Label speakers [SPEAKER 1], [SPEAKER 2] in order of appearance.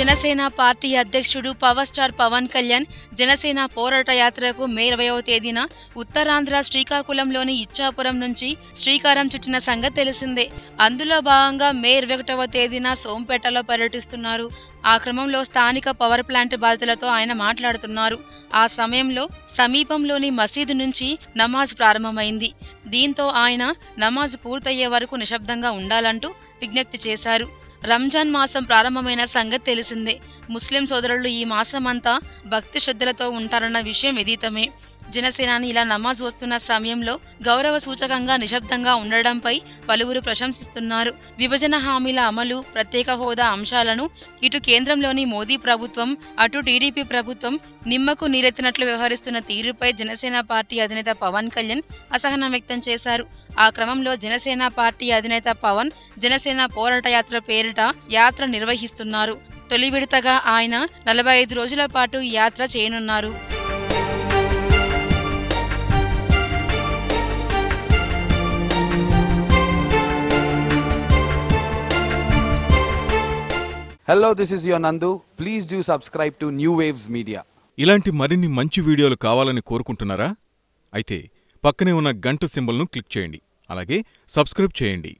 [SPEAKER 1] Janasena party అధ్యక్షుడు power star Pawan Kalyan Janasena పోరాట యాత్రకు మే 20వ తేదీన ఉత్తరాంధ్ర శ్రీకాకుళంలోని ఇచ్చాపురం నుంచి శ్రీకారం చుట్టిన సంగతి తెలిసిందే. అందులో భాగంగా మే 21వ తేదీన సోంపేటలో పర్యటిస్తున్నారు. ఆ క్రమంలో స్థానిక పవర్ ప్లాంట్ బాధితులతో ఆయన మాట్లాడుతున్నారు. ఆ సమయంలో సమీపంలోని మసీదు నుంచి నమాజ్ ప్రారంభమైంది. దీంతో ఆయన నమాజ్ పూర్తయ్యే వరకు నిశ్శబ్దంగా ఉండాలంటూ విజ్ఞప్తి చేశారు. రంజాన్ మాసం ప్రారంభమైన సంగతి తెలిసిందే. ముస్లిం సోదరులు ఈ మాసమంతా భక్తి శ్రద్ధలతో ఉంటారన్న విషయం విదితమే. జనసేనాని ఇలా నమాజ్ వస్తున్న సమయంలో గౌరవ సూచకంగా నిశ్శబ్దంగా ఉండడంపై పలువురు ప్రశంసిస్తున్నారు. విభజన హామీల అమలు, ప్రత్యేక హోదా అంశాలను ఇటు కేంద్రంలోని మోదీ ప్రభుత్వం, అటు టీడీపీ ప్రభుత్వం నిమ్మకు నీరెత్తినట్లు వ్యవహరిస్తున్న తీరుపై జనసేన పార్టీ అధినేత పవన్ కళ్యాణ్ అసహనం వ్యక్తం చేశారు. ఆ క్రమంలో జనసేన పార్టీ అధినేత పవన్ జనసేన పోరాట యాత్ర పేరిట యాత్ర నిర్వహిస్తున్నారు. తొలి విడతగా ఆయన 45 రోజుల పాటు యాత్ర చేయనున్నారు.
[SPEAKER 2] Hello, this is your Nandu. Please do subscribe to New Waves Media.
[SPEAKER 3] ఇలాంటి మరిన్ని మంచి వీడియోలు కావాలని కోరుకుంటున్నారా? అయితే పక్కనే ఉన్న గంట సింబల్ను క్లిక్ చేయండి. అలాగే సబ్స్క్రైబ్ చేయండి.